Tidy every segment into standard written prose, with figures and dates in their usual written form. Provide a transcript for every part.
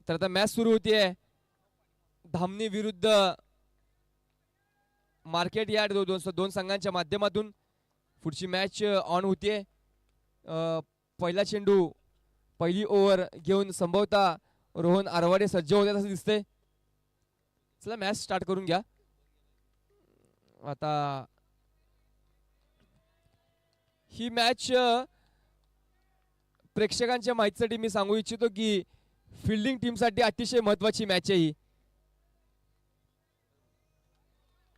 तर आता मॅच सुरू होतीये धामणी विरुद्ध मार्केट यार्ड दोन संघांच्या माध्यमातून पुढची मॅच ऑन होतीये. पहिला चेंडू पहिली ओव्हर घेऊन संभवता रोहन आरवाडे सज्ज होते असं दिसतंय. चला मॅच स्टार्ट करून घ्या. आता ही मॅच प्रेक्षकांच्या माहितीसाठी मी सांगू इच्छितो की फिल्डिंग टीमसाठी अतिशय महत्वाची मॅच आहे ही.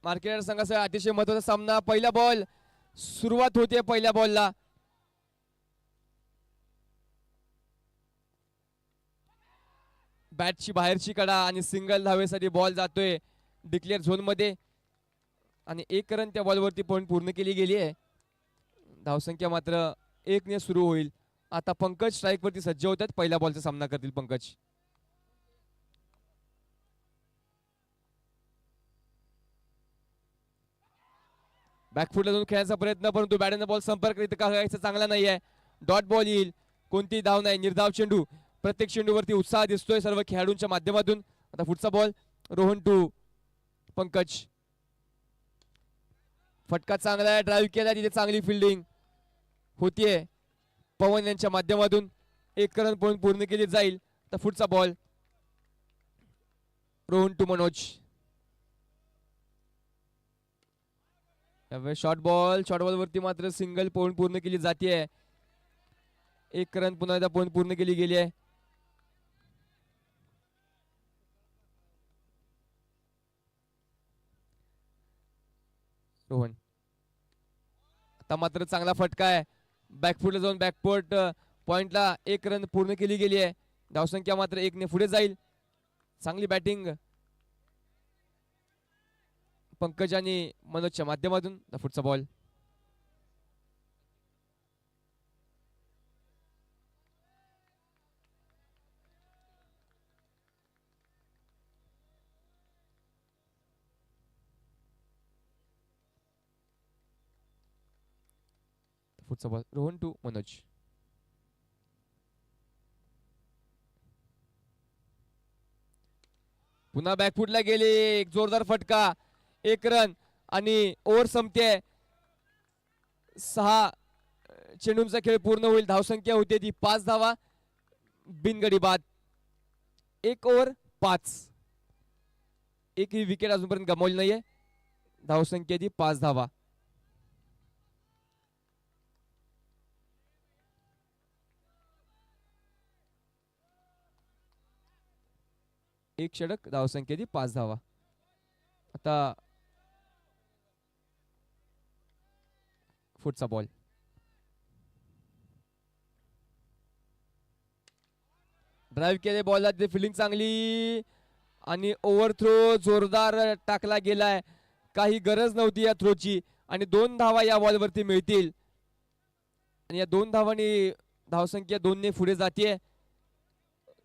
मार्केट संघाचा अतिशय महत्वाचा सामना. पहिला बॉल सुरुवात होते. पहिल्या बॉलला बॅटची बाहेरची कडा आणि सिंगल धावेसाठी बॉल जातोय डिक्लेअर झोन मध्ये आणि एक रन त्या बॉलवरती पॉइंट पूर्ण केली गेली आहे. धावसंख्या मात्र 1 ने सुरू होईल. आता पंकज स्ट्राईक वरती सज्ज होतात. पहिल्या बॉलचा सामना करतील पंकज. बॅकफुटला जाऊन खेळण्याचा प्रयत्न परंतु बॅटने बॉल संपर्क करायचा चांगला नाहीये. डॉट बॉल येईल. कोणती धाव नाही. निर्धाव चेंडू. प्रत्येक चेंडूवरती उत्साह दिसतोय सर्व खेळाडूंच्या माध्यमातून. आता पुढचा बॉल रोहन टू पंकज. फटका चांगला आहे. ड्राईव्ह केला तिथे चांगली फिल्डिंग होतीये पवन यांच्या माध्यमातून. 1 रन पॉइंट पूर्ण केली जाईल. तर पुढचा ball Rohan to Manoj. Short ball वरती मात्र सिंगल पॉइंट पूर्ण केली जाते. 1 रन पुन्हा एकदा पॉइंट पूर्ण केली गेली आहे. रोहन आता मात्र चांगला फटका आहे. बॅकफुटला जाऊन बॅकपोर्ट पॉइंटला 1 रन पूर्ण केली गेली आहे. धावसंख्या मात्र 1 ने पुढे जाईल. चांगली बॅटिंग पंकज आणि मनोजच्या माध्यमातून. पुढचा बॉल रोहन टू मनोज. पुन्हा बॅकफुटला गेले. एक जोरदार फटका. 1 रन आणि ओव्हर संपते. 6 चेंडूंचा खेळ पूर्ण होईल. धावसंख्या होते ती 5 धावा बिनगडी बाद. 1 ओव्हर 5. एकही विकेट अजूनपर्यंत गमावली नाहीये. धावसंख्या ती 5 धावा. एक षटक. धावसंख्या ती 5 धावा. आता पुढचा बॉल ड्राईव्ह केले. बॉलला फिल्डिंग चांगली आणि ओव्हर थ्रो जोरदार टाकला गेलाय. काही गरज नव्हती या थ्रोची आणि 2 धावा या बॉलवरती मिळतील आणि या 2 धावांनी धावसंख्या 2 ने पुढे जाते.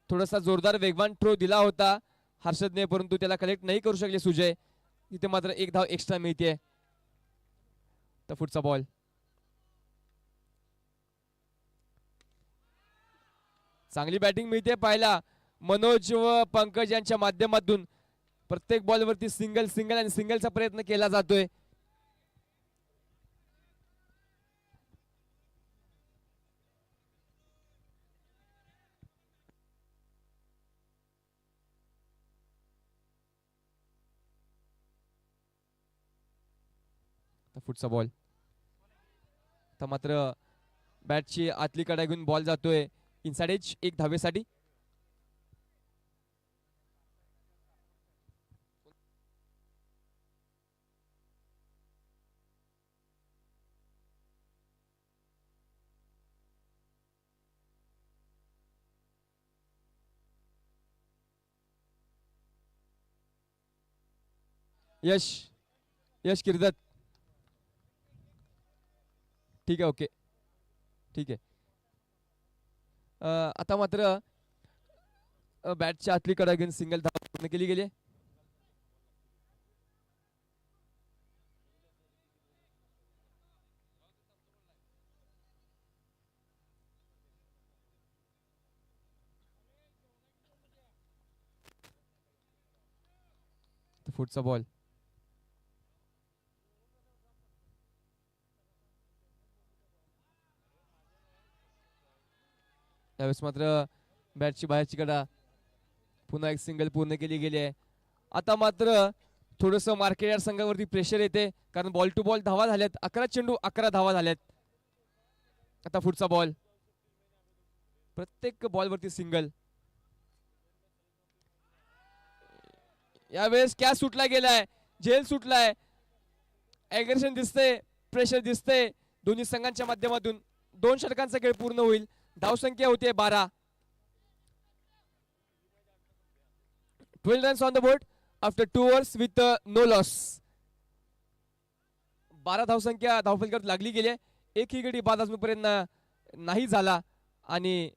थोडासा जोरदार वेगवान थ्रो दिला होता हर्षदने परंतु त्याला कलेक्ट नाही करू शकले सुजय. तिथे मात्र 1 धाव एक्स्ट्रा मिळते. तर पुढचा बॉल चांगली बॅटिंग मिळते पाहायला मनोज व पंकज यांच्या माध्यमातून. प्रत्येक बॉलवरती सिंगल सिंगल आणि सिंगलचा प्रयत्न केला जातोय. पुढचा बॉल तर मात्र बॅटची आतली कडा घेऊन बॉल जातोय इनसाइड एज 1 धावेसाठी. यश यश किर्दत. ठीक आहे. ओके ठीक आहे. आता मात्र बॅटच्या आतली कडा घेऊन सिंगल धाव पूर्ण केली गेली. पुढचा बॉल. त्यावेळेस मात्र बॅटची बाहेरची कडा. पुन्हा एक सिंगल पूर्ण केली गेली आहे. आता मात्र थोडस मार्केट यार्ड संघावरती प्रेशर येते, कारण बॉल टू बॉल धावा झाल्यात. 11 चेंडू 11 धावा झाल्यात. आता पुढचा बॉल. प्रत्येक बॉलवरती सिंगल. यावेळेस कॅच सुटला गेलाय, झेल सुटलाय. ॲग्रेशन दिसते, प्रेशर दिसते दोन्ही संघांच्या माध्यमातून. 2 षटकांचा खेळ पूर्ण होईल. धावसंख्या होते 12. 12 runs on the board after 2 overs with no loss. 12 धावसंख्या धावफलकावर लागली गेली. एकही गडी बाद अजूनपर्यंत नाही झाला. आणि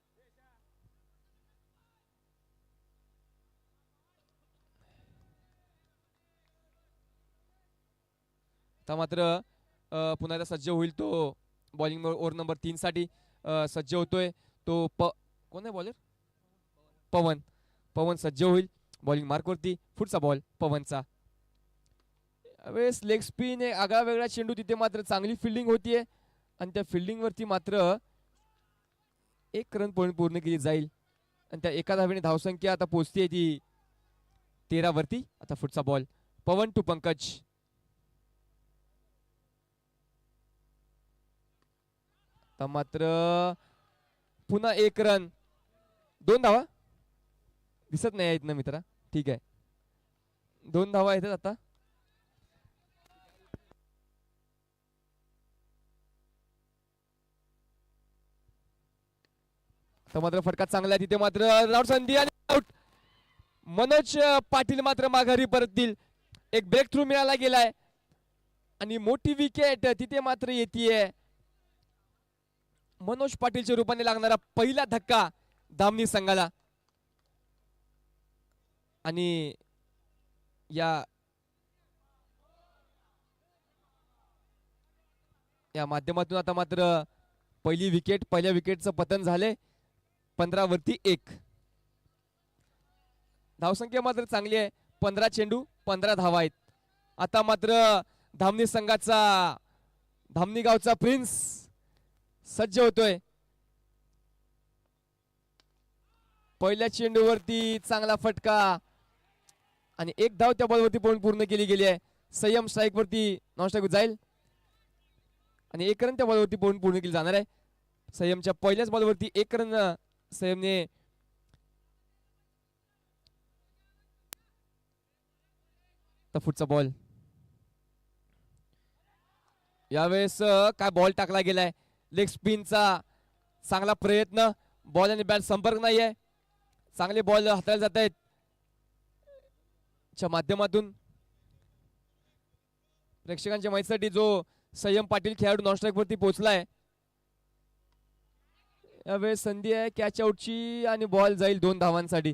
आता मात्र पुन्हा एकदा सज्ज होईल तो बॉलिंग ओव्हर नंबर 3 साठी सज्ज होतोय तो. कोण आहे बॉलर? पवन. पवन सज्ज होईल बॉलिंग मार्कवरती. पुढचा बॉल पवनचा. वेळेस लेग स्पिन एक आगळा वेगळा चेंडू. तिथे मात्र चांगली फिल्डिंग होतीये आणि त्या फिल्डिंग वरती मात्र 1 रन पूर्ण केली जाईल. आणि त्या एका धावेने धावसंख्या आता पोहोचते ती 13 वरती. आता पुढचा बॉल. Pawan to Pankaj. आता मात्र पुन्हा 1 रन. 2 धावा दिसत नाही आहेत ना मित्रा? ठीक आहे, 2 धावा येतात आता. तर मात्र फटका चांगला आहे तिथे मात्र. राऊट संधी आणि आउट. मनोज पाटील मात्र माघारी परततील. एक ब्रेक थ्रू मिळाला गेलाय आणि मोठी विकेट तिथे मात्र येतीये. मनोज पाटीलच्या रूपाने लागणारा पहिला धक्का धामणी संघाला. आणि या माध्यमातून आता मात्र पहिली विकेट, पहिल्या विकेटचं पतन झाले. 15 वरती 1. धावसंख्या मात्र चांगली आहे. 15 चेंडू 15 धावा आहेत. आता मात्र धामणी संघाचा, धामणी गावचा प्रिन्स सज्ज होतोय. पहिल्या चेंडूवरती चांगला फटका आणि 1 धाव त्या बॉलवरती पूर्ण केली गेली आहे. संयम स्ट्राईक वरती नॉन स्ट्राईक जाईल आणि 1 रन त्या बॉलवरती पूर्ण केली जाणार आहे. संयमच्या पहिल्याच बॉलवरती 1 रन संयमने पुढचा बॉल. यावेळेस काय बॉल टाकला गेलाय. लेग स्पिनचा चांगला प्रयत्न. बॉल आणि बॅट संपर्क नाहीये. चांगले बॉल हाताळले जात आहेत च्या माध्यमातून. प्रेक्षकांच्या माहितीसाठी जो संयम पाटील खेळाडू नॉन स्ट्राईक वरती पोहोचलाय. यावेळेस संधी आहे कॅच आउटची आणि बॉल जाईल 2 धावांसाठी.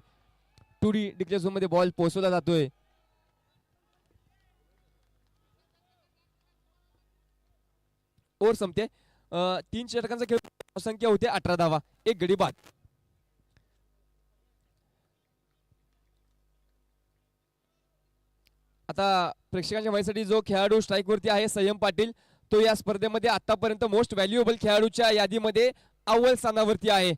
2D डिक्लेअर झोन मध्ये बॉल पोहोचवला जातोय. ओव्हर संपते. 3 षटकांचा खेळ. संख्या होते 18 धावा. 1 गडी बाद. आता प्रेक्षकांच्या माहितीसाठी जो खेळाडू स्ट्राईक वरती आहे संयम पाटील, तो या स्पर्धेमध्ये आतापर्यंत मोस्ट व्हॅल्युएबल खेळाडूच्या यादीमध्ये अव्वल स्थानावरती आहे.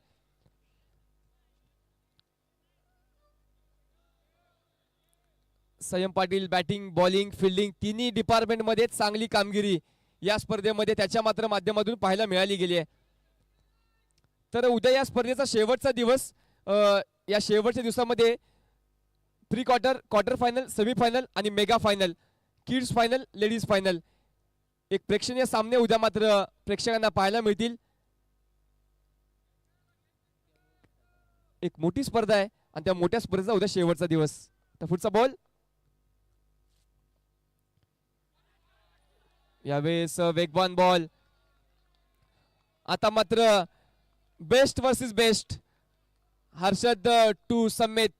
संयम पाटील बॅटिंग, बॉलिंग, फिल्डिंग तिन्ही डिपार्टमेंट मध्ये चांगली कामगिरी या स्पर्धेमध्ये त्याच्या मात्र माध्यमातून पाहायला मिळाली गेली आहे. तर उद्या या स्पर्धेचा शेवटचा दिवस. या शेवटच्या दिवसामध्ये pre quarter, quarter final, semifinal आणि mega final, kids final, ladies final, एक प्रेक्षणीय सामने उद्या मात्र प्रेक्षकांना पाहायला मिळतील. एक मोठी स्पर्धा आहे आणि त्या मोठ्या स्पर्धेचा उद्या शेवटचा दिवस. तर पुढचा बॉल. यावेळेस वेगवान बॉल. आता मात्र best versus best. Harshad to Samet.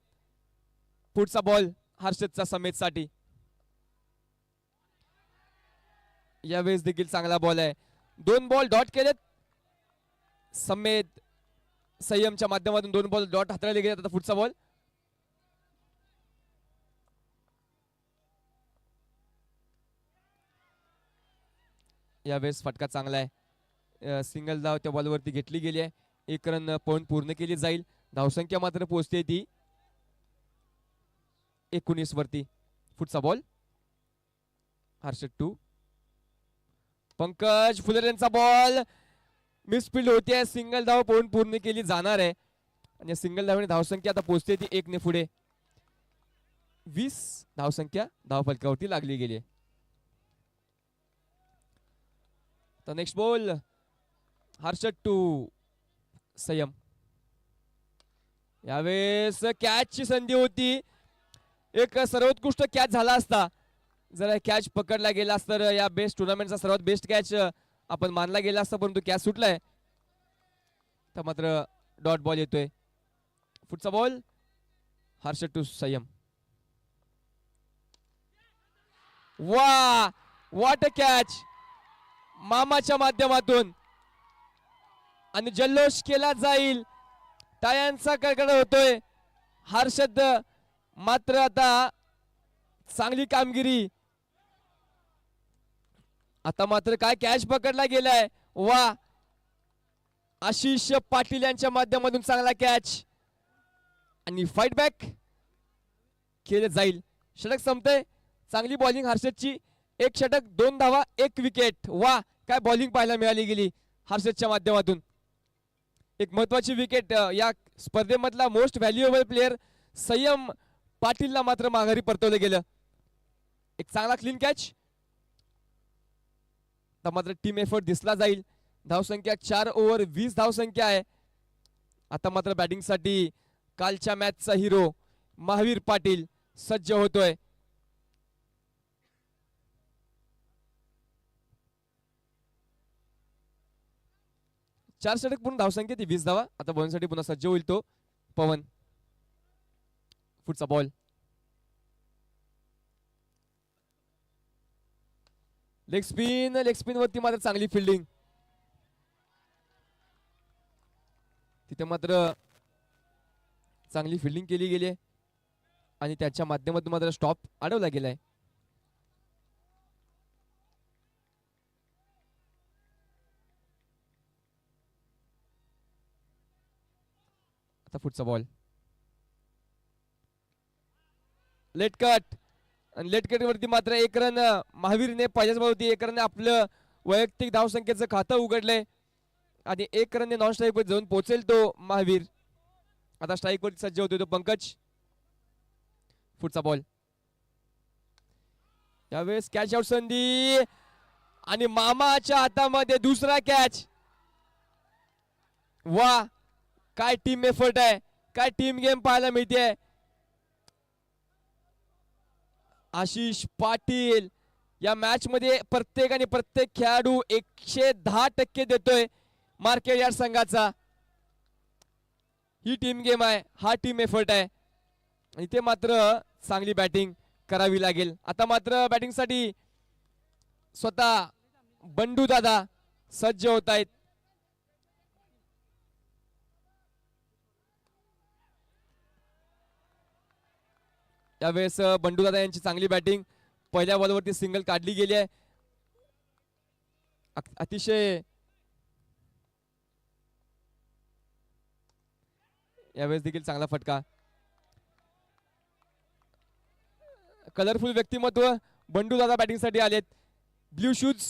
पुढचा बॉल हर्षदचा समेत साठी. यावेळेस देखील चांगला बॉल आहे. 2 बॉल डॉट केलेत. समेत संयमच्या माध्यमातून 2 बॉल डॉट हाताळले गेले. आता पुढचा बॉल. यावेळेस फटका चांगला आहे. सिंगल धाव त्या बॉलवरती घेतली गेली आहे. 1 रन पळून पूर्ण केली जाईल. धावसंख्या मात्र पोहोचते ती 19 वरती. पुढचा बॉल हर्षद 2. पंकज फुलेर यांचा बॉल मिसफिल्ड होते. सिंगल धाव पळून पूर्ण केली जाणार आहे आणि सिंगल धावने धावसंख्या आता पोहोचते ती 1 ने पुढे. 20 धावसंख्या धावफलकावरती लागली गेली आहे. तर नेक्स्ट बॉल हर्षद 2 संयम. यावेळेस कॅचची संधी होती. एक सर्वोत्कृष्ट कॅच झाला असता जर कॅच पकडला गेला तर या बेस्ट टुर्नामेंटचा सर्वात बेस्ट कॅच आपण मानला गेला असता, परंतु कॅच सुटलाय. तर मात्र डॉट बॉल येतोय. पुढचा बॉल हर्षद 2 संयम. वा व्हॉट अ कॅच मामाच्या माध्यमातून आणि जल्लोष केला जाईल. टाळ्यांचा कडकड होतोय. हर्षद मात्र आता चांगली कामगिरी. आता मात्र काय कॅच पकडला गेलाय. वा आशिष पाटील यांच्या माध्यमातून चांगला कॅच आणि फाईट बॅक केले जाईल. षटक संपतंय. चांगली बॉलिंग हर्षदची. 1 षटक 2 धावा 1 विकेट. वा काय बॉलिंग पाहायला मिळाली गेली हर्षदच्या माध्यमातून. एक महत्वाची विकेट. या स्पर्धेमधला मोस्ट व्हॅल्युएबल प्लेअर संयम पाटीलला मात्र माघारी परतवलं गेलं. एक चांगला क्लीन कॅच. तर मात्र टीम एफर्ट दिसला जाईल. धावसंख्या 4 ओव्हर 20 धावसंख्या आहे. आता मात्र बॅटिंगसाठी कालच्या मॅचचा हिरो महावीर पाटील सज्ज होतोय. चार षटक पूर्ण धावसंख्या ती 20 धावा. आता बॉलिंगसाठी पुन्हा सज्ज होईल तो पवन. पुढचा बॉल लेग स्पिन वरती मात्र चांगली फिल्डिंग. तिथे मात्र चांगली फिल्डिंग केली गेली आहे आणि त्याच्या माध्यमातून मात्र स्टॉप अडवला गेलाय. आता पुढचा बॉल लेट कट आणि लेट कट वरती मात्र 1 रन महावीरने पहिल्याच बॉलवरती 1 रन आपलं वैयक्तिक धावसंख्येचं खातं उघडलंय आणि 1 रनने नॉन स्ट्राईक वर जाऊन पोहोचेल तो महावीर. आता स्ट्राईक वरती सज्ज होतोय तो पंकज. पुढचा बॉल यावेळेस कॅच आउट संधी आणि मामाच्या हातामध्ये दुसरा कॅच. वा काय टीम एफर्ट आहे. काय टीम गेम पाहायला मिळते. आशिष पाटील या मॅच मध्ये प्रत्येक खेळाडू 110% देतोय मार्केट यार्ड संघाचा. ही टीम गेम आहे. हा टीम एफर्ट आहे. इथे मात्र चांगली बॅटिंग करावी लागेल. आता मात्र बॅटिंग साठी स्वतः बंडू दादा सज्ज होत आहेत. त्यावेळेस बंडू दादा यांची चांगली बॅटिंग. पहिल्या बॉलवरती सिंगल काढली गेली आहे. अतिशय यावेळेस देखील चांगला फटका. कलरफुल व्यक्तिमत्व बंडू दादा बॅटिंग साठी आलेत. Blue shoes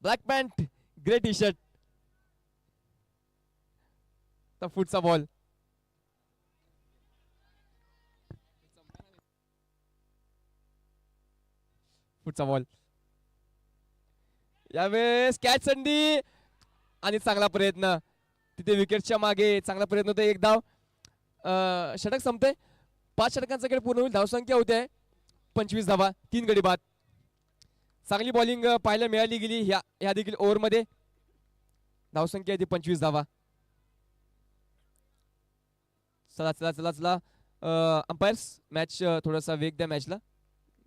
black pant grey T shirt. तर पुढचा बॉल यावेळेस कॅच संधी आणि चांगला प्रयत्न. तिथे विकेटच्या मागे चांगला प्रयत्न होता. 1 धाव. षटक संपते. 5 षटकांचा खेळ पूर्ण होईल. धावसंख्या होते 25 धावा 3 गडी बाद. चांगली बॉलिंग पाहायला मिळाली गेली ह्या देखील ओव्हर मध्ये. धावसंख्या आहे 25 धावा. चला चला चला चला अंपायर्स मॅच थोडासा वेग द्या, मॅचला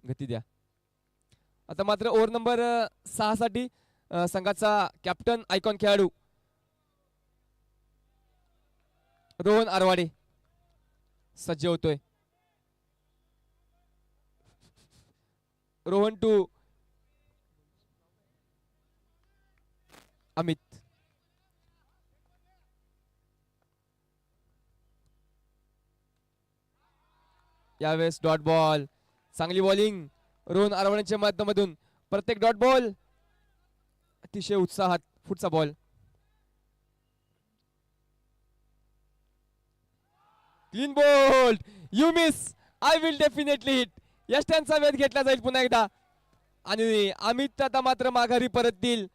गती द्या. आता मात्र ओव्हर नंबर 6 साठी संघाचा कॅप्टन आयकॉन खेळाडू रोहन आरवाडे सज्ज होतोय. रोहन 2 अमित. यावेळेस डॉट बॉल. चांगली बॉलिंग रोहन आरवणेच्या माध्यमातून. प्रत्येक डॉट बॉल अतिशय उत्साहात. पुढचा ball. Clean bowled. You miss. I will definitely hit. यष्ट्यांचा वेध घेतला जाईल पुन्हा एकदा आणि अमित आता मात्र माघारी परततील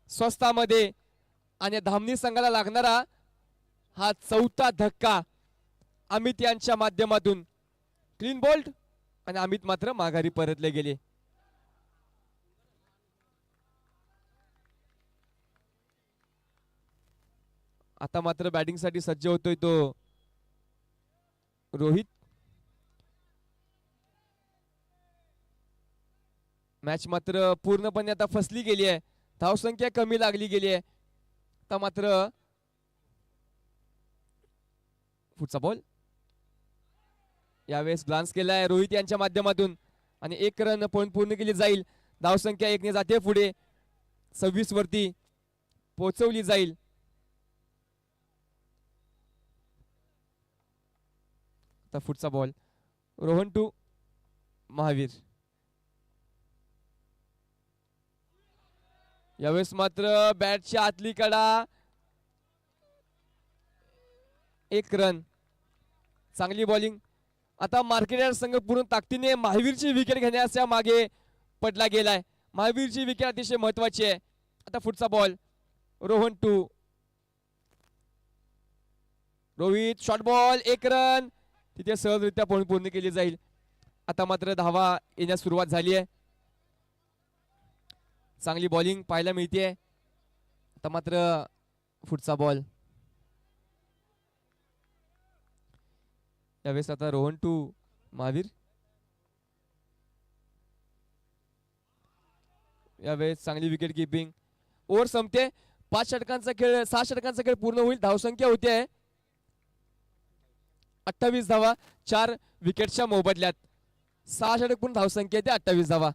स्वस्तामध्ये आणि धामणी संघाला लागणारा हा चौथा धक्का अमित यांच्या माध्यमातून. क्लीन बोल्ड आणि अमित मात्र माघारी परतले गेले. आता मात्र बॅटिंग साठी सज्ज होतोय तो रोहित. मॅच मात्र पूर्णपणे आता फसली गेली आहे. धावसंख्या कमी लागली गेली आहे. आता मात्र पुढचा बॉल. यावेळेस ग्लान्स केलाय रोहित यांच्या माध्यमातून आणि 1 रन पॉइंट पूर्ण केली जाईल. धावसंख्या 1 ने जाते पुढे. 26 वरती पोहोचवली जाईल. आता पुढचा बॉल. रोहन टू महावीर. यावेळेस मात्र बॅटची आतली कडा. 1 रन. चांगली बॉलिंग. आता मार्केट संघ पूर्ण ताकदीने महावीरची विकेट घेण्याच्या मागे पडला गेलाय. महावीरची विकेट अतिशय महत्वाची आहे. आता पुढचा ball. Rohan to. Rohit short ball. 1 run. तिथे सहजरित्या पॉइंट पूर्ण केली जाईल. आता मात्र धावा येण्यास सुरुवात झाली आहे. चांगली बॉलिंग पाहायला मिळते. आता मात्र पुढचा बॉल. यावेळेस आता रोहन टू महावीर. यावेळेस चांगली विकेट किपिंग. ओव्हर संपते. 5 षटकांचा खेळ 6 षटकांचा खेळ पूर्ण होईल. धावसंख्या होते 28 धावा 4 विकेटच्या मोबदल्यात. 6 षटक पूर्ण धावसंख्या येते 28 धावा.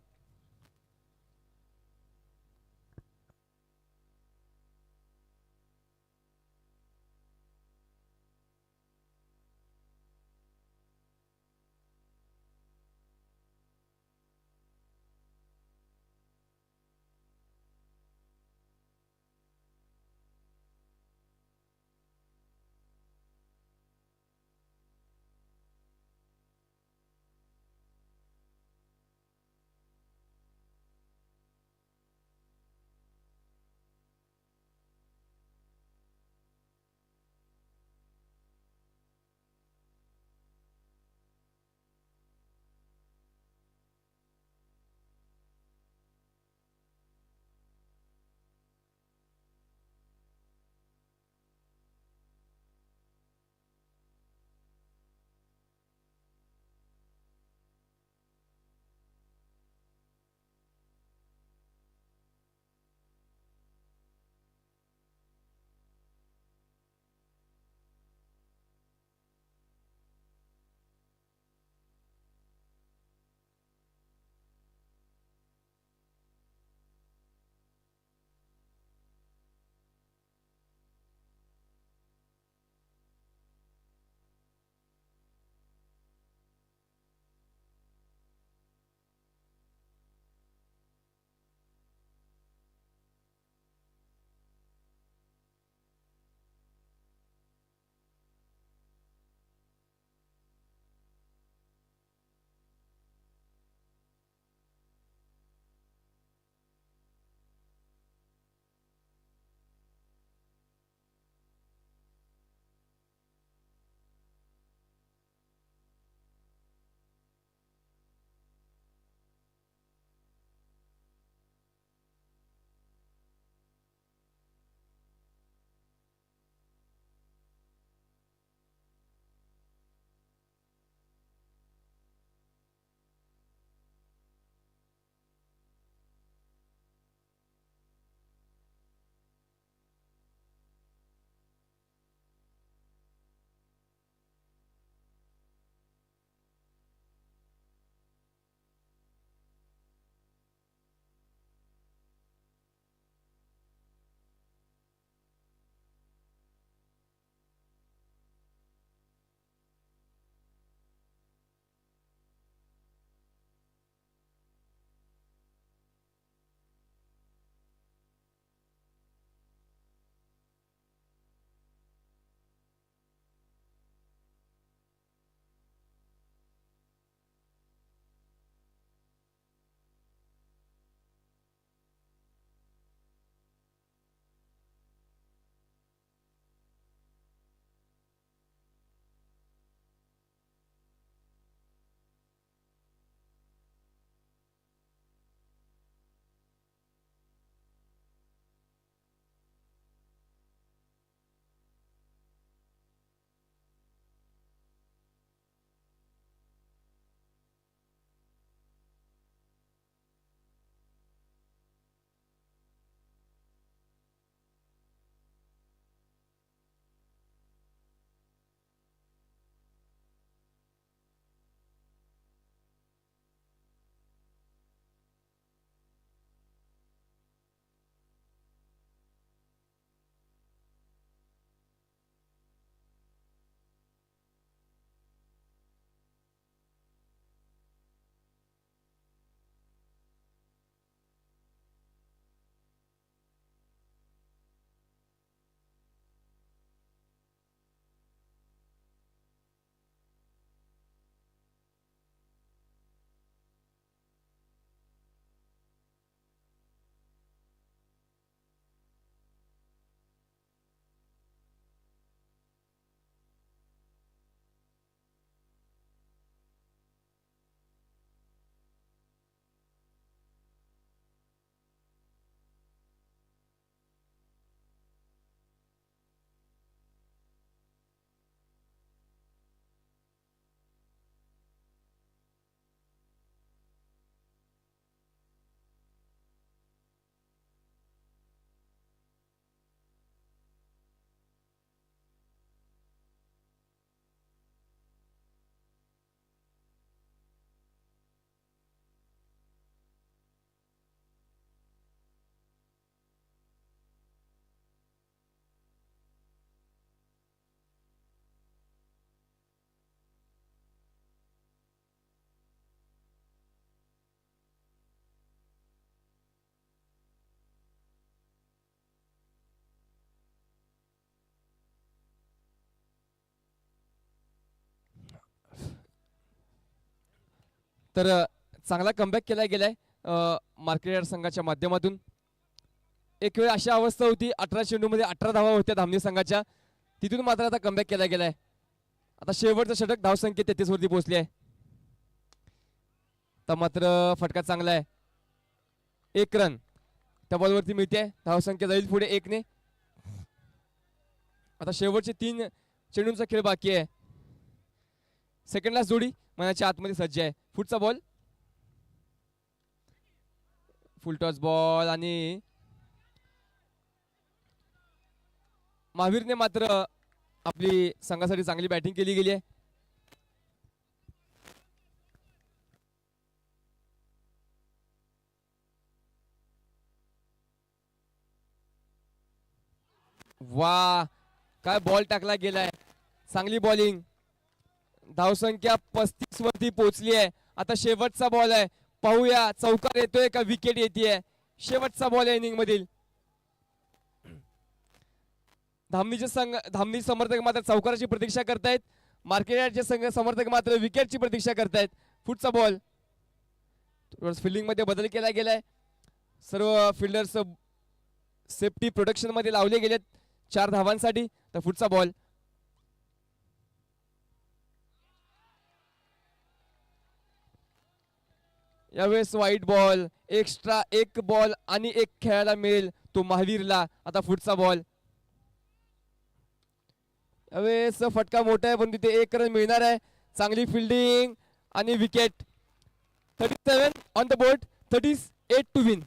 तर चांगला कमबॅक केला गेलाय मार्केट संघाच्या माध्यमातून. एक वेळ अशी अवस्था होती 18 चेंडूमध्ये 18 धावा होत्या धामणी संघाच्या, तिथून मात्र आता कमबॅक केला गेलाय. आता शेवटचं षटक धावसंख्या 33 वरती पोहोचली आहे. तर मात्र फटका चांगला आहे, 1 रन त्या बॉलवरती मिळते. धावसंख्या जाईल पुढे 1 ने. आता शेवटचे 3 चेंडूंचा खेळ बाकी आहे. सेकंड लास्ट जोडी मनाच्या आतमध्ये सज्ज आहे. पुढचा बॉल फुल टॉस बॉल आणि महावीरने मात्र आपली संघासाठी चांगली बॅटिंग केली गेली आहे. वा, काय बॉल टाकला गेलाय, चांगली बॉलिंग. धावसंख्या 35 वरती पोहोचली आहे. आता शेवटचा बॉल आहे, पाहूया चौकार येतोय का विकेट येते. शेवटचा बॉल आहे इनिंग मधील. धामणी समर्थक मात्र चौकाराची प्रतीक्षा करतायत, मार्केटचे समर्थक मात्र विकेटची प्रतीक्षा करतायत. पुढचा बॉल, फिल्डिंग मध्ये बदल केला गेलाय. सर्व फिल्डर्स सेफ्टी प्रोटेक्शन मध्ये लावले गेलेत 4 धावांसाठी. तर पुढचा बॉल यावेळेस व्हाईट बॉल, एक्स्ट्रा 1 बॉल आणि 1 खेळायला मिळेल तो महावीरला. आता पुढचा बॉल, यावेळेस फटका मोठा आहे पण तिथे 1 रन मिळणार आहे. चांगली फिल्डिंग आणि wicket. 37 on the board, 38 to win.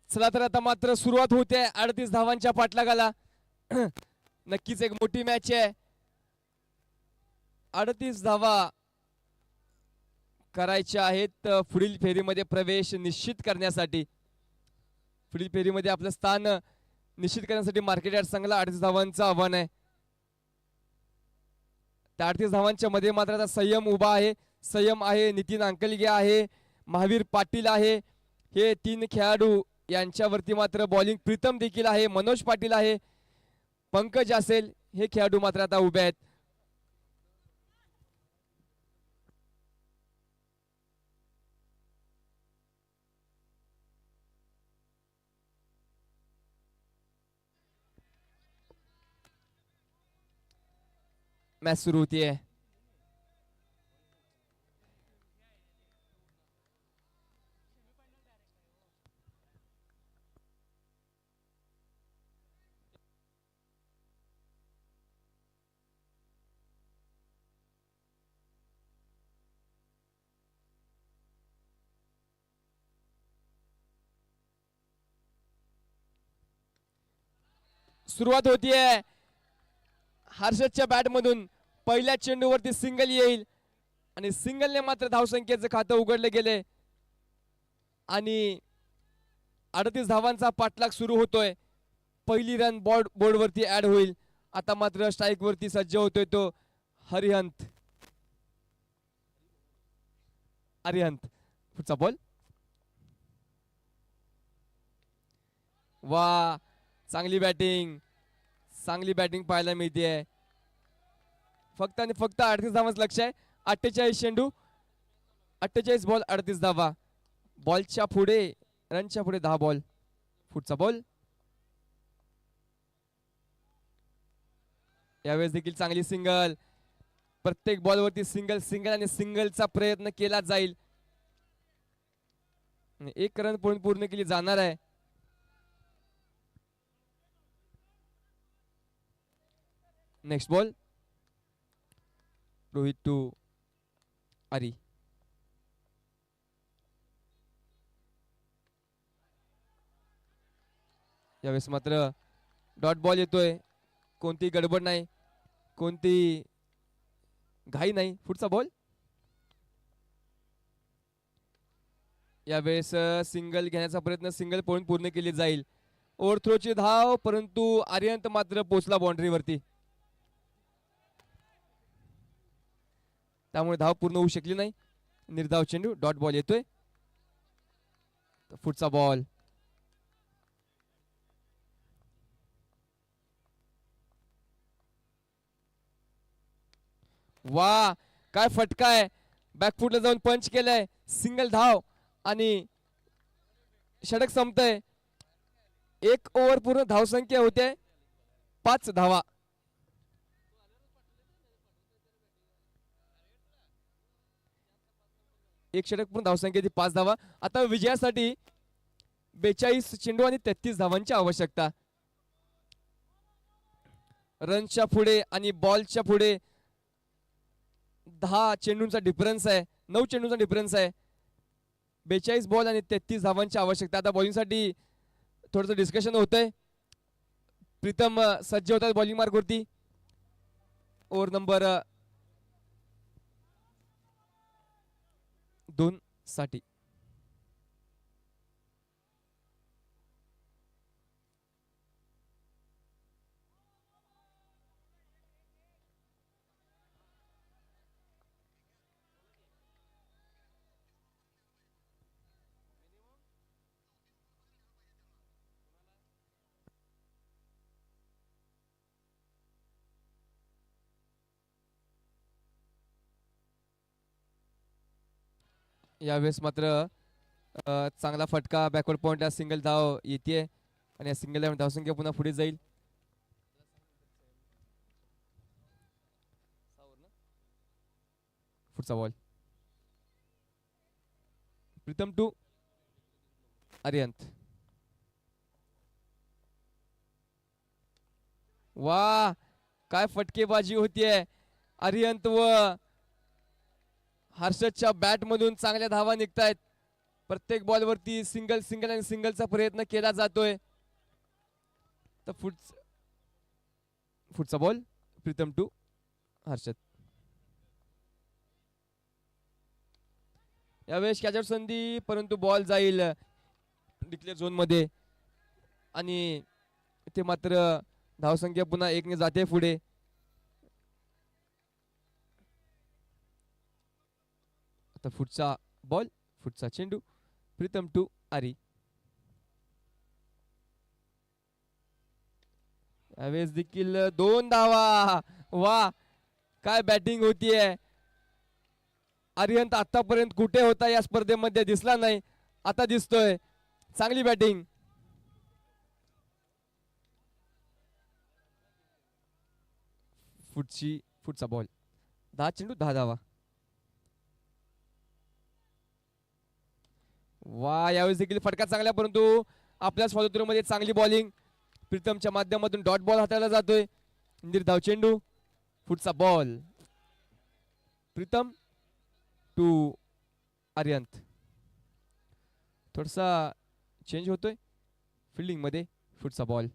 चला तर आता मात्र सुरुवात होते 38 धावांच्या पाठलागाला. नक्कीच एक मोठी मॅच आहे. 38 धावा करायच्या आहेत पुढील फेरीमध्ये प्रवेश निश्चित करण्यासाठी. पुढील फेरीमध्ये आपलं स्थान निश्चित करण्यासाठी मार्केट यार्ड संघाला 38 धावांचं आव्हान आहे. त्या 38 धावांच्या मध्ये मात्र आता संयम उभा आहे. संयम आहे, नितीन अंकलगे आहे, महावीर पाटील आहे. हे 3 खेळाडू यांच्यावरती मात्र बॉलिंग प्रीतम देखील आहे, मनोज पाटील आहे, पंकज असेल, हे खेळाडू मात्र आता उभे आहेत. मॅच सुरू होतीये. सुरुवात होतीये. हर्षदच्या बॅट मधून पहिल्या चेंडूवरती सिंगल येईल आणि सिंगलने मात्र धावसंख्येचं खातं उघडले गेले आणि 38 धावांचा पाठलाग सुरू होतोय. पहिली रन बोर्डवरती ऍड होईल आता मात्र स्ट्राईक वरती सज्ज होतोय तो अरिहंत. पुढचा बॉल. वा चांगली बॅटिंग पाहायला मिळते. फक्त आणि फक्त 38 धावांच लक्ष आहे. 48 चेंडू 48 बॉल 38 धावा. बॉलच्या पुढे रनच्या पुढे 10 बॉल. पुढचा बॉल. यावेळेस देखील चांगली सिंगल. प्रत्येक बॉलवरती सिंगल आणि सिंगलचा प्रयत्न केला जाईल. 1 रन पूर्ण केली जाणार आहे. Next ball. रोहित टू आरी. यावेळेस मात्र डॉट बॉल येतोय. कोणती गडबड नाही, कोणती घाई नाही. पुढचा बॉल. यावेळेस सिंगल घेण्याचा प्रयत्न, सिंगल पूर्ण केली जाईल. ओव्हरथ्रोची धाव, परंतु आर्यंत मात्र पोचला बाउंड्रीवरती, त्यामुळे धाव पूर्ण होऊ शकली नाही. निर्धाव चेंडू. डॉट बॉल येतोय. पुढचा बॉल. वा काय फटका आहे. बॅकफुटला जाऊन पंच केलाय. सिंगल धाव आणि षटक संपतंय. 1 ओव्हर पूर्ण धावसंख्या होते 5 धावा. एक षटक पूर्ण धावसंख्येची 5 धावा. आता विजयासाठी 42 चेंडू आणि 33 धावांची आवश्यकता. रनच्या पुढे आणि बॉलच्या पुढे 10 चेंडूंचा डिफरन्स आहे. 9 चेंडूंचा डिफरन्स आहे. 42 बॉल आणि 33 धावांची आवश्यकता. आता बॉलिंगसाठी थोडंसं डिस्कशन होतंय. प्रीतम सज्ज होतात बॉलिंग मार्कवरती ओव्हर नंबर 2 साठी. यावेळेस मात्र चांगला फटका. Backward point. सिंगल धाव येते आणि या सिंगल धावसंख्या पुन्हा पुढे जाईल. पुढचा बॉल. प्रीतम टू आर्यंत. वा काय फटकेबाजी होतीये. आर्यंत व हर्षदच्या बॅट मधून चांगल्या धावा निघतायत. प्रत्येक बॉल वरती सिंगल आणि सिंगलचा प्रयत्न केला जातोय. तर पुढचा बॉल. प्रीतम टू हर्षद. यावेळेस कॅचआउट संधी, परंतु बॉल जाईल डिक्लेअर झोन मध्ये आणि ते मात्र धावसंख्या पुन्हा 1 ने जाते पुढे. आता पुढचा बॉल. पुढचा चेंडू. प्रीतम टू आरी. यावेळेस देखील 2 धावा. वा काय बॅटिंग होतीये. आर्यंत आतापर्यंत कुठे होता या स्पर्धेमध्ये दिसला नाही, आता दिसतोय. चांगली बॅटिंग. पुढचा बॉल. 10 चेंडू 10 धावा. वा यावेळेस देखील फटका चांगला, परंतु आपल्या स्वातंत्र्यामध्ये चांगली बॉलिंग. प्रीतमच्या माध्यमातून डॉट बॉल हाताळला जातोय. निर्धाव चेंडू. पुढचा बॉल. प्रीतम टू आर्यंत. थोडासा चेंज होतोय फिल्डिंग मध्ये. पुढचा बॉल.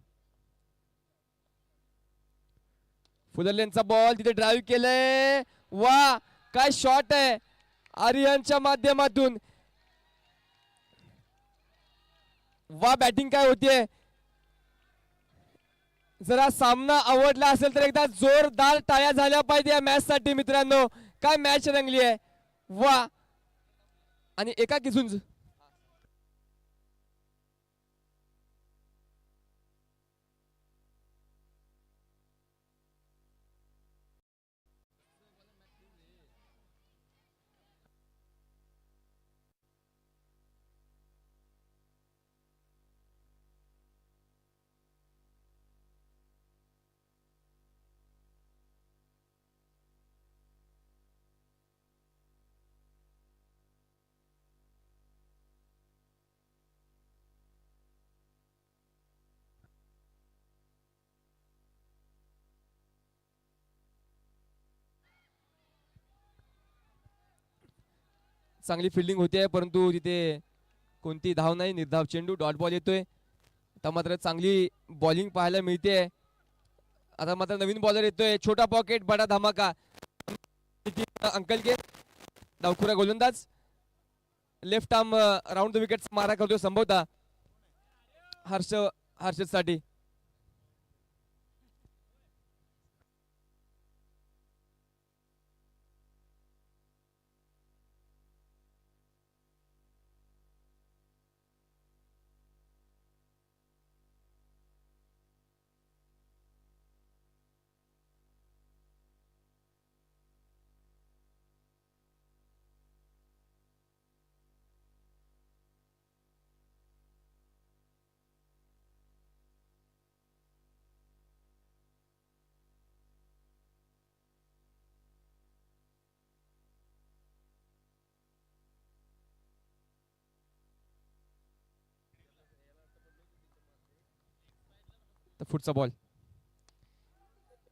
फुलरलेनचा बॉल. तिथे ड्राईव्ह केलंय. वा काय शॉट आहे आर्यनच्या माध्यमातून. वा बॅटिंग काय होतीये. जरा सामना आवडला असेल तर एकदा जोरदार टाळ्या झाल्या पाहिजे या मॅच साठी मित्रांनो. काय मॅच रंगली आहे वा. आणि एका किसून चांगली फिल्डिंग होते परंतु तिथे कोणती धाव नाही. निर्धाव चेंडू डॉट बॉल येतोय. आता मात्र चांगली बॉलिंग पाहायला मिळते. आता मात्र नवीन बॉलर येतोय. छोटा पॉकेट बडा धमाका. अंकल के डावखुरा गोलंदाज left arm round the wicket मारा करतो संभवता हर्षद साठी. पुढचा बॉल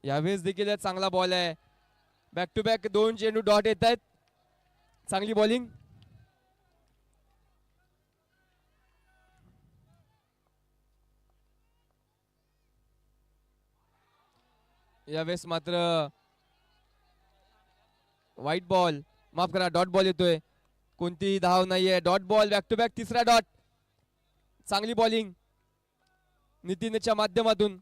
यावेळेस देखील चांगला बॉल आहे. बॅक टू बॅक दोन चेंडू डॉट येत आहेत. चांगली बॉलिंग. यावेळेस मात्र व्हाईट बॉल माफ करा डॉट बॉल येतोय. कोणतीही धाव नाहीये. Dot ball back to back तिसरा डॉट. चांगली बॉलिंग नितीनच्या माध्यमातून.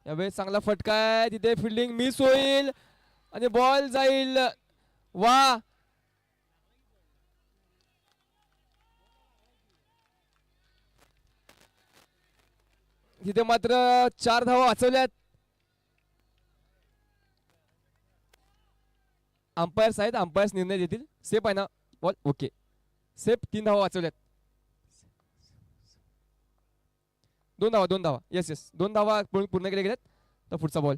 यावेळेस चांगला फटका आहे. तिथे फिल्डिंग मिस होईल आणि बॉल जाईल वा. तिथे मात्र 4 धावा वाचवल्यात. अंपायर्स आहेत. अंपायर्स निर्णय देतील. सेफ आहे ना बॉल. Okay safe. 3 धावा वाचवल्यात. 2 धावा 2 धावा. येस येस 2 धावा पूर्ण केले गेल्यात. तर पुढचा बॉल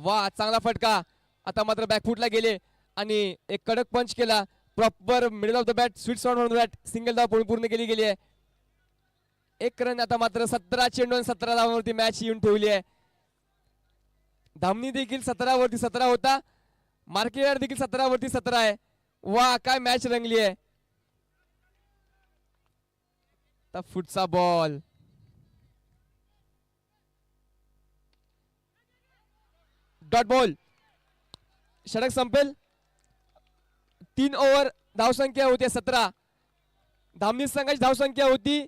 वा चांगला फटका. आता मात्र बॅकफुटला गेले आणि एक कडक पंच केला. Proper middle of the bat sweet spot म्हणून बॅट सिंगल धाव पूर्ण केली गेली आहे. एक रन. आता मात्र 17 चेंडू 17 धावांवरती मॅच येऊन ठेवली आहे. धामणी देखील 17 वरती 17 होता. मार्केट देखील 17 वरती 17 आहे. वा काय मॅच रंगली आहे. पुढचा बॉल डॉट बॉल. षटक संपेल. 3 ओव्हर धावसंख्या होती 17. धामणी संघाची धावसंख्या होती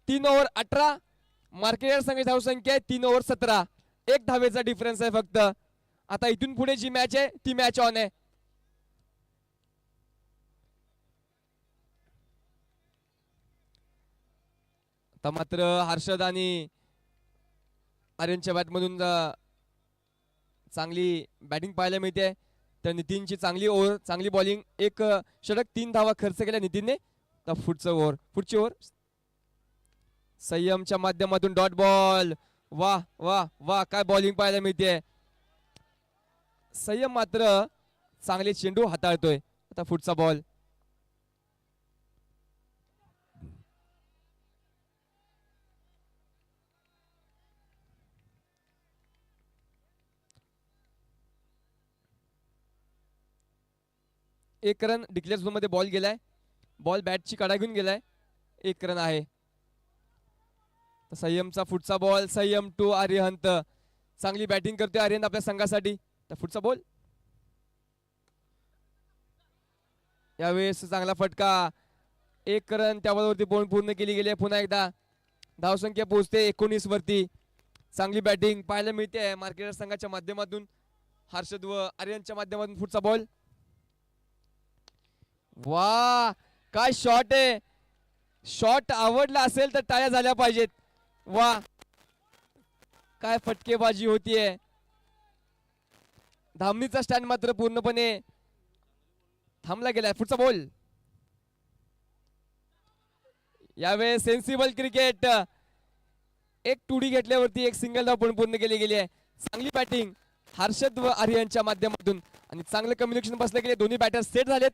3 ओव्हर 18. मार्केट संघाची धावसंख्या आहे 3 ओव्हर 17. 1 धावेचा डिफरन्स आहे फक्त. आता इथून पुढे जी मॅच आहे ती मॅच ऑन आहे. आता मात्र हर्षद आणि आर्यनच्या बॅटमधून चांगली बॅटिंग पाहायला मिळते. तर नितीनची चांगली ओव्हर चांगली बॉलिंग. एक षटक 3 धावा खर्च केल्या नितीनने. तर पुढची ओव्हर संयमच्या माध्यमातून डॉट बॉल. वा वा वा काय बॉलिंग पाहायला मिळते. संयम मात्र चांगले चेंडू हाताळतोय. आता पुढचा बॉल एक रन डिक्लेअर झोन मध्ये बॉल गेलाय. बॉल बॅटची कडा घेऊन गेलाय. 1 रन आहे. संयमचा पुढचा बॉल. संयम टू आर्यहंत. चांगली बॅटिंग करतोय आर्यहंत आपल्या संघासाठी. तर पुढचा बॉल यावेळेस चांगला फटका. एक रन त्या बॉलवरती पूर्ण केली गेली आहे. पुन्हा एकदा धावसंख्या पोहोचते 19 वरती. चांगली बॅटिंग पाहायला मिळते मार्केटर संघाच्या माध्यमातून. हर्षद व आर्यनच्या माध्यमातून पुढचा बॉल. वा काय शॉट आहे. शॉट आवडला असेल तर टाळ्या झाल्या पाहिजेत. वा काय फटकेबाजी होतीये. धामणीचा स्टँड मात्र पूर्णपणे थांबला गेलाय. पुढचा बॉल. यावेळेस सेन्सिबल क्रिकेट. एक टुडी घेतल्यावरती एक सिंगल धाव पण पूर्ण केली गेली आहे. चांगली बॅटिंग हर्षद व आर्यनच्या माध्यमातून आणि चांगलं कम्युनिकेशन बसले गेले. दोन्ही बॅटर सेट झालेत.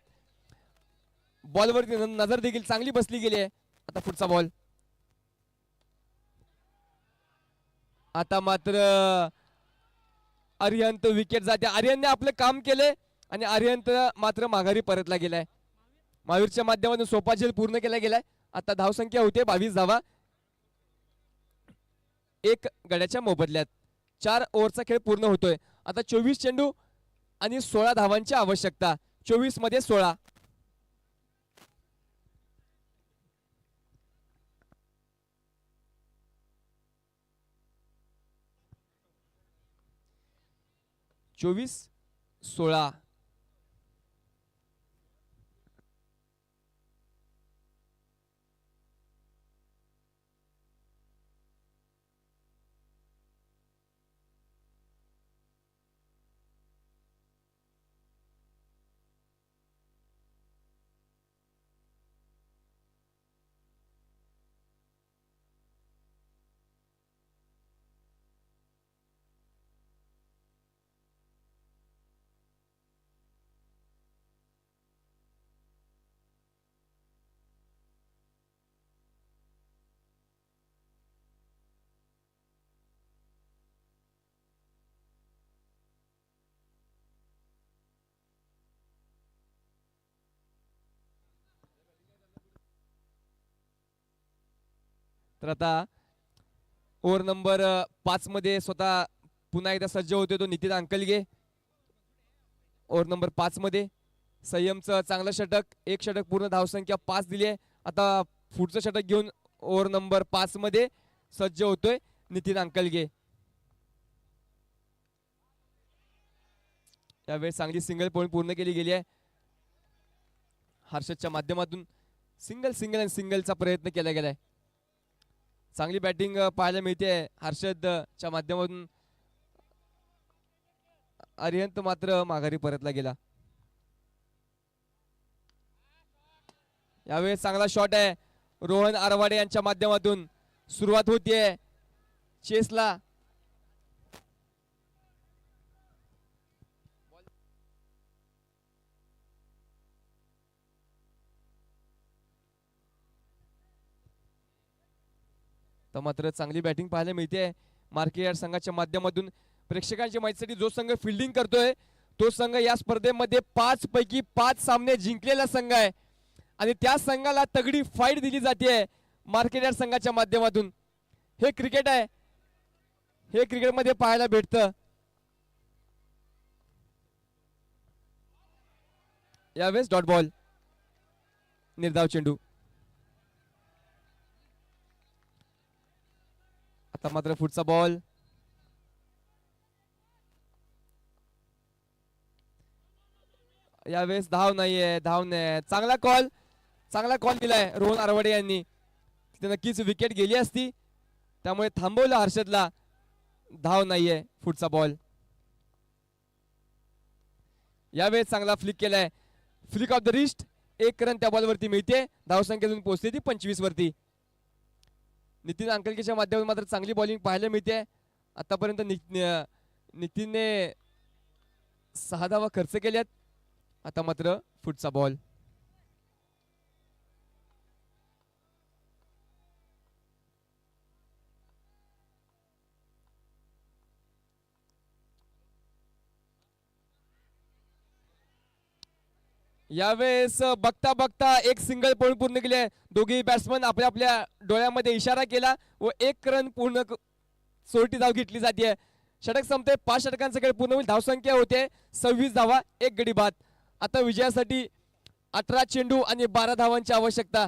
बॉलवरती नजर देखील चांगली बसली गेली आहे. आता पुढचा बॉल. आता मात्र आर्यंत विकेट जाते. आर्यनने आपलं काम केले आणि आर्यंत मात्र माघारी परतला गेलाय. महावीरच्या माध्यमातून सोपा झेल पूर्ण केला गेलाय. आता धावसंख्या होते 22 धावा. एक गड्याच्या मोबदल्यात 4 ओव्हरचा खेळ पूर्ण होतोय. आता 24 चेंडू आणि 16 धावांची आवश्यकता. 24 मध्ये 16. चोवीस 16. तर आता ओव्हर नंबर 5 मध्ये स्वतः पुन्हा एकदा सज्ज होते तो नितीन अंकलगे. ओव्हर नंबर 5 मध्ये संयमचं चांगलं षटक. एक षटक पूर्ण धावसंख्या 5 दिली आहे. आता पुढचं षटक घेऊन ओव्हर नंबर 5 मध्ये सज्ज होतोय नितीन अंकलगे. यावेळेस चांगली सिंगल पॉईंट पूर्ण केली गेली आहे. हर्षदच्या माध्यमातून सिंगल आणि सिंगलचा प्रयत्न केला गेलाय. चांगली बॅटिंग पाहायला मिळते हर्षदच्या माध्यमातून. आर्यंत मात्र माघारी परतला गेला. यावेळेस चांगला शॉट आहे रोहन आरवाडे यांच्या माध्यमातून. सुरुवात होतीये चेसला. तर मात्र चांगली बॅटिंग पाहायला मिळते मार्केट संघाच्या माध्यमातून. प्रेक्षकांच्या माहितीसाठी जो संघ फिल्डिंग करतोय तो संघ या स्पर्धेमध्ये 5 पैकी 5 सामने जिंकलेला संघ आहे आणि त्या संघाला तगडी फाईट दिली जाते मार्केट संघाच्या माध्यमातून. हे क्रिकेट आहे. हे क्रिकेटमध्ये पाहायला भेटतं. यावेळेस डॉट बॉल. निर्धाव चेंडू. आता मात्र पुढचा बॉल. यावेळेस धाव नाहीये. धाव नाही. चांगला कॉल दिलाय रोहन आरवाडे यांनी. तिथे नक्कीच विकेट गेली असती त्यामुळे थांबवलं हर्षदला. धाव नाहीये. पुढचा बॉल. यावेळेस चांगला फ्लिक केलाय. Flick of the wrist. एक रन त्या बॉलवरती मिळते. धावसंख्येतून पोहोचते ती 25 वरती. नितीन अंकलकेच्या माध्यमातून मात्र चांगली बॉलिंग पाहायला मिळते. आतापर्यंत नितीनने 6 धावा खर्च केल्यात. आता मात्र पुढचा बॉल. यावेळेस बघता बघता एक सिंगल पॉईंट पूर्ण केले. दोघी बॅट्समन आपल्या आपल्या डोळ्यामध्ये इशारा केला व 1 रन पूर्ण सोरटी धाव घेतली जाते. षटक संपते. 5 षटकांचा खेळ पूर्ण होईल. धावसंख्या होते 26 धावा 1 गडी बाद. आता विजयासाठी 18 चेंडू आणि 12 धावांची आवश्यकता.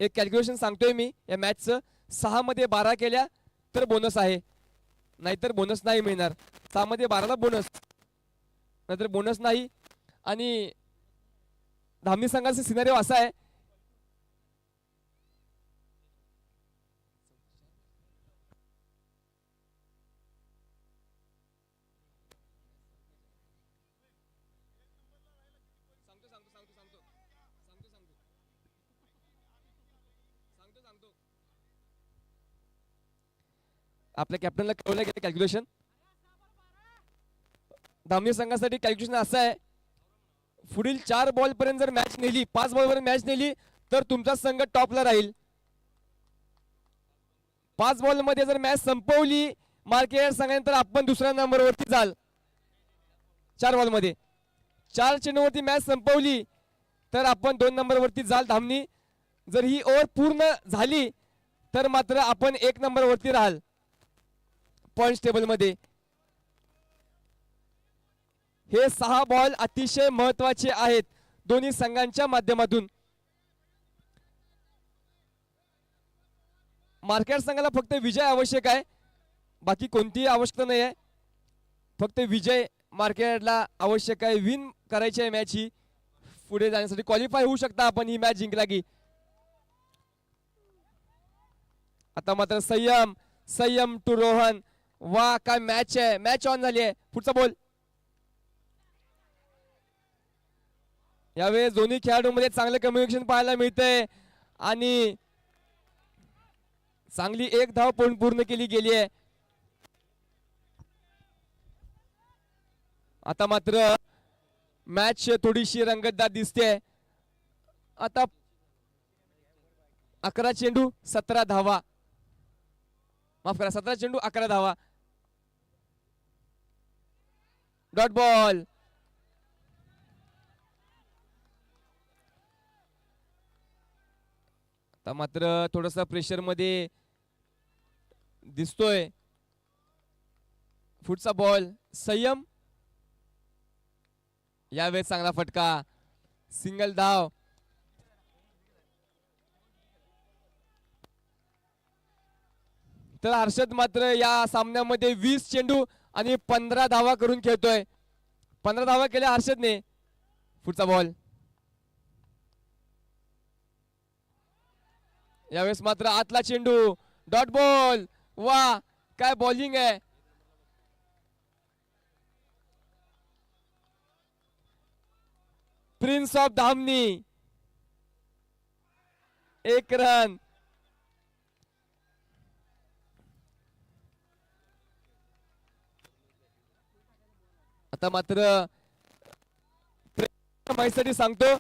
एक कॅल्क्युलेशन सांगतोय मी या मॅचचं. 6 मध्ये 12 केल्या तर बोनस आहे, नाहीतर बोनस नाही मिळणार. 6 मध्ये 12ला बोनस, नाहीतर बोनस नाही. आणि धामणी संघाचा सिनारिओ असा आहे, आपल्या कॅप्टनला कळवलं गेलं कॅल्क्युलेशन. धामणी संघासाठी कॅल्क्युलेशन असं आहे, पुढील 4 बॉल पर्यंत जर मॅच नेली, 5 बॉल पर्यंत मॅच नेली तर तुमचा संघ टॉपला राहील. 5 बॉल मध्ये जर मॅच संपवली मार्केट संघानंतर आपण दुसऱ्या नंबरवरती जाल. 4 बॉल मध्ये 4 चेंडूवरती मॅच संपवली तर आपण 2 नंबरवरती जाल धामणी. जर ही ओव्हर पूर्ण झाली तर मात्र आपण 1 नंबरवरती राहाल पॉइंट टेबल मध्ये. हे 6 बॉल अतिशय महत्वाचे आहेत दोन्ही संघांच्या माध्यमातून. मार्केट संघाला फक्त विजय आवश्यक आहे, बाकी कोणतीही आवश्यकता नाही आहे. फक्त विजय मार्केटला आवश्यक आहे. विन करायची आहे मॅच ही, पुढे जाण्यासाठी क्वालिफाय होऊ शकता आपण ही मॅच जिंकला की. आता मात्र संयम, संयम टू रोहन. वा काय मॅच आहे, मॅच ऑन झाली आहे. पुढचा बॉल. यावेळेस दोन्ही खेळाडूंमध्ये चांगले कम्युनिकेशन पाहायला मिळतंय आणि चांगली 1 धाव पूर्ण केली गेली आहे. आता मात्र मॅच थोडीशी रंगतदार दिसते. आता 11 चेंडू 17 धावा, माफ करा 17 चेंडू 11 धावा. Dot ball. आता मात्र थोडस प्रेशर मध्ये दिसतोय. पुढचा बॉल. संयम. यावेळेस चांगला फटका, सिंगल धाव. तर हर्षद मात्र या सामन्यामध्ये 20 चेंडू आणि 15 धावा करून खेळतोय. 15 धावा केल्या हर्षदने. पुढचा बॉल. यावेळेस मात्र आतला चेंडू. Dot ball. वा काय बॉलिंग आहे. Prince of Dhamani 1 run. आता मात्र माहितीसाठी सांगतो,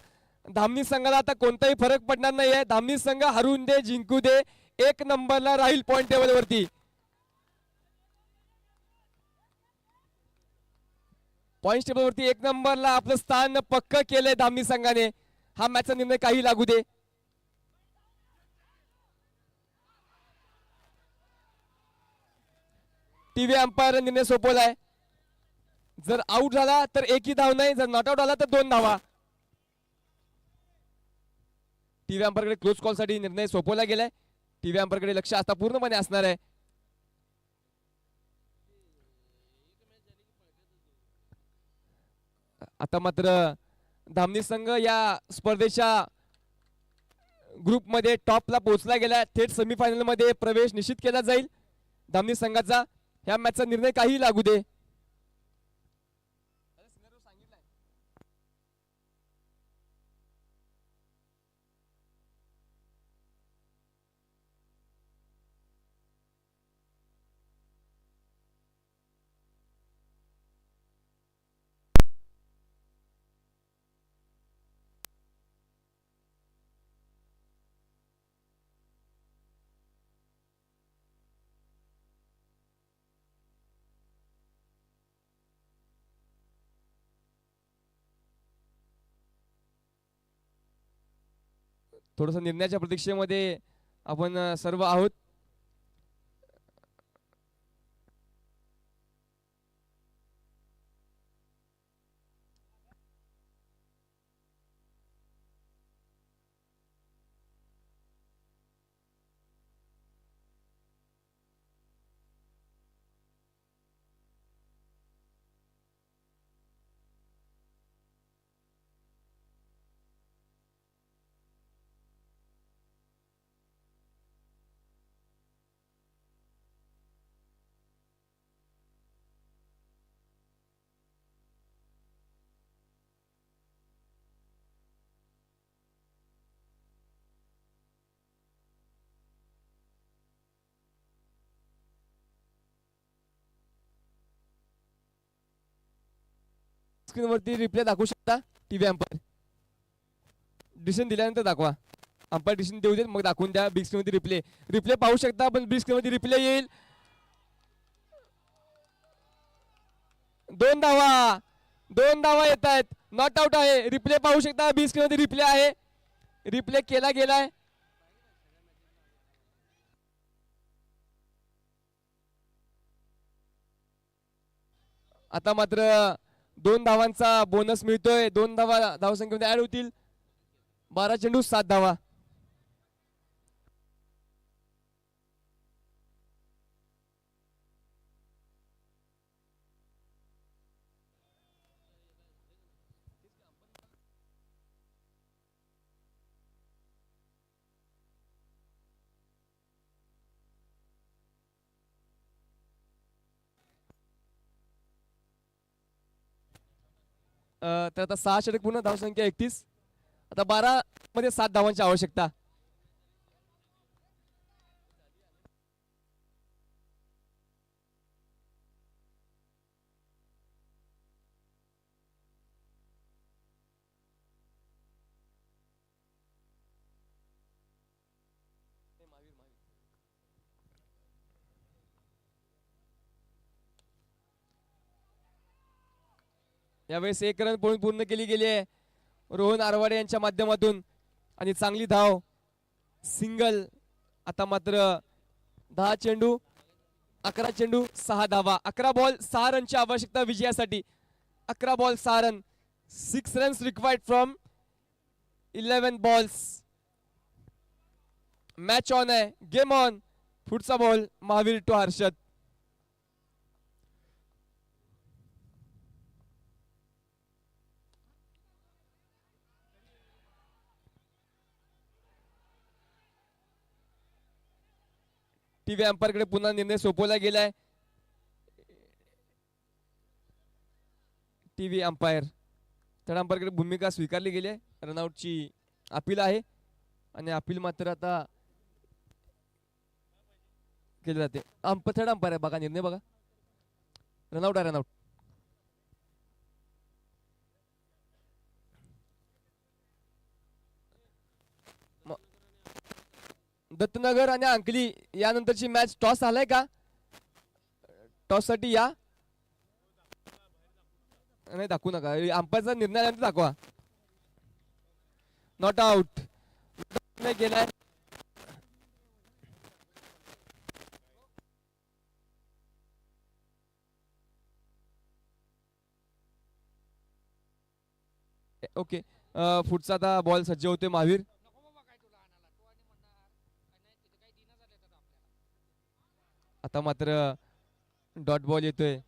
धामणी संघाला आता कोणताही फरक पडणार नाहीये. धामणी संघ हरून दे जिंकू दे 1 नंबरला राहील पॉइंट टेबल वरती. पॉइंट टेबल वरती 1 नंबरला आपलं स्थान पक्क केलंय धामणी संघाने. हा मॅचचा निर्णय काही लागू दे. टीव्ही अंपायर निर्णय सोपवलाय. जर आउट झाला तर 1ही धाव नाही, जर नॉट आउट आला तर 2 धावा. टीव्ही अंपायरकडे क्लोज कॉल साठी निर्णय सोपवला गेलाय. टीव्ही अंपायरकडे लक्ष आता पूर्णपणे असणार आहे. आता मात्र धामणी संघ या स्पर्धेच्या ग्रुपमध्ये टॉपला पोहोचला गेला. थेट सेमीफायनल मध्ये प्रवेश निश्चित केला जाईल धामणी संघाचा. ह्या मॅचचा निर्णय काही लागू दे. थोडस निर्णयाच्या प्रतीक्षेमध्ये आपण सर्व आहोत. स्क्रीनवरती रिप्ले दाखवू शकता टीव्ही अंपायर. डिसिजन दिल्यानंतर दाखवा. अंपायर डिसिजन देऊ देत मग दाखवून द्या बिग स्क्रीनवरती रिप्ले. रिप्ले पाहू शकता पण बिग स्क्रीनवरती रिप्ले येईल. 2 धावा, 2 धावा येत आहेत. नॉट आउट आहे. रिप्ले पाहू शकता बिग स्क्रीनवरती रिप्ले आहे. रिप्ले केला गेलाय. आता मात्र 2 धावांचा बोनस मिळतोय. 2 धावा धावसंख्येमध्ये ऍड होतील. 12 चेंडू 7 धावा. तर आता 6 षटक पूर्ण, धावसंख्या 31. आता 12 मध्ये 7 धावांची आवश्यकता. यावेळेस 1 रन पूर्ण केली गेली आहे रोहन आरवाडे यांच्या माध्यमातून आणि चांगली धाव सिंगल. आता मात्र 10 चेंडू 11 चेंडू 6 धावा. 11 बॉल 6 रनची आवश्यकता विजयासाठी. 11 ball 6 run. 6 runs required from 11 balls. Match on आहे. Game on. पुढचा ball Mahavir to Harshad. TV umpire कडे पुन्हा निर्णय सोपवला गेलाय. टीव्ही अंपायर थर्ड अंपायर कडे भूमिका स्वीकारली गेली आहे. रनआउटची अपील आहे आणि अपील मात्र आता केले जाते. थर्ड अंपायर आहे बघा, निर्णय बघा. रनआउट आहे, रनआउट. दत्तनगर आणि अंकली यानंतरची मॅच. टॉस आलाय का? टॉस साठी या. नाही दाखवू नका. अंपायरचा निर्णय आल्यानंतर दाखवा. नॉट आउट नाही गेलाय. ओके. पुढचा आता बॉल सज्ज होतोय महावीर. आता मात्र डॉट बॉल येतोय.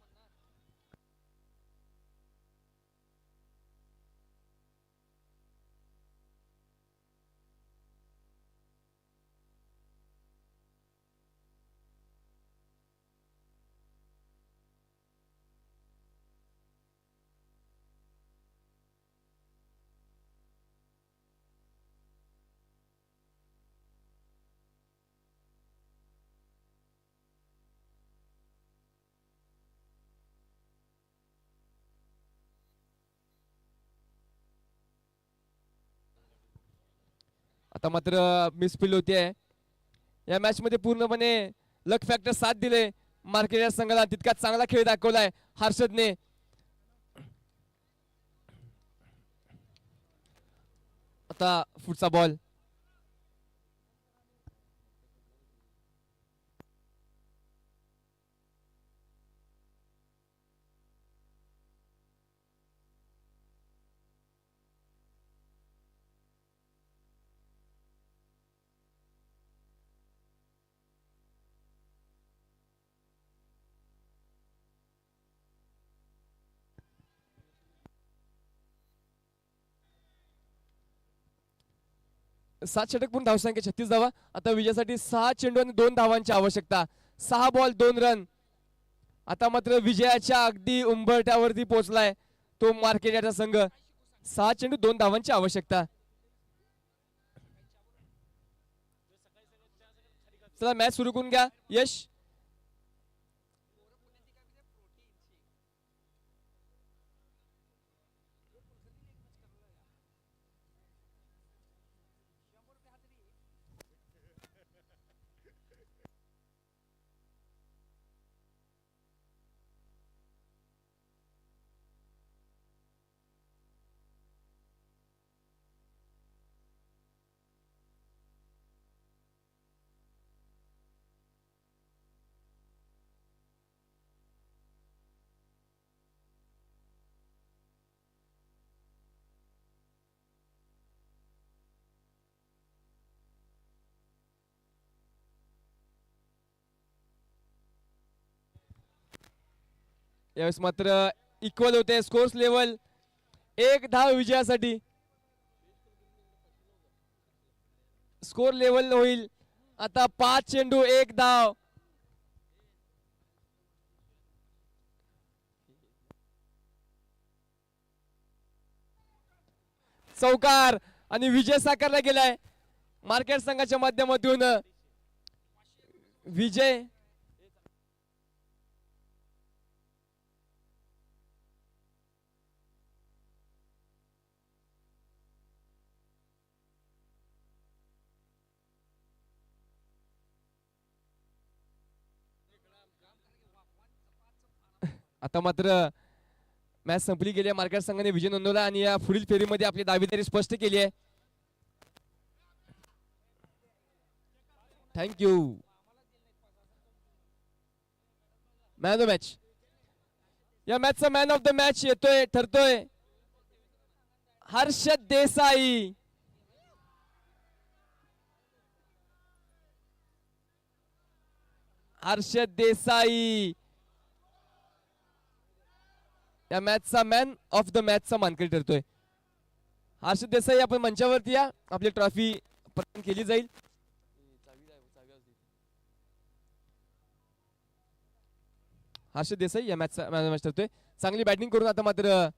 आता मात्र मिसफिल होते. या मॅच मध्ये पूर्णपणे लक फॅक्टर साथ दिले. मार्केट या संघाला तितका चांगला खेळ दाखवलाय हर्षदने. आता पुढचा बॉल. सात षटक पूर्ण, धावसंख्या 36 धावा. आता विजयासाठी 6 चेंडू आणि 2 धावांची आवश्यकता. 6 बॉल 2 रन. आता मात्र विजयाच्या अगदी उंबरठ्यावरती पोहोचलाय तो मार्केट याचा संघ. 6 चेंडू 2 धावांची आवश्यकता. चला मॅच सुरू करून घ्या यश. यावेळेस मात्र इक्वल होते स्कोर्स लेवल. एक धाव विजयासाठी. स्कोर लेवल होईल आता 5 चेंडू 1 धाव. चौकार आणि विजय साकारला गेलाय मार्केट संघाच्या माध्यमातून. विजय आता मात्र मॅच संपली गेली आहे. मार्केट संघाने विजय नोंदवला आणि या पुढील फेरीमध्ये आपली दावेदारी स्पष्ट केली आहे. Thank you. Man of the match. या मॅचचा मॅन ऑफ द मॅच ठरतोय हर्षद देसाई. हर्षद देसाई या मॅचचा मॅन ऑफ द मॅचचा मानकरी ठरतोय. हर्षद देसाई आपण मंचावरती या. आपली ट्रॉफी प्रदान केली जाईल. हर्षद देसाई या मॅचचा मॅन ऑफ द मॅच ठरतोय. चांगली बॅटिंग करून आता मात्र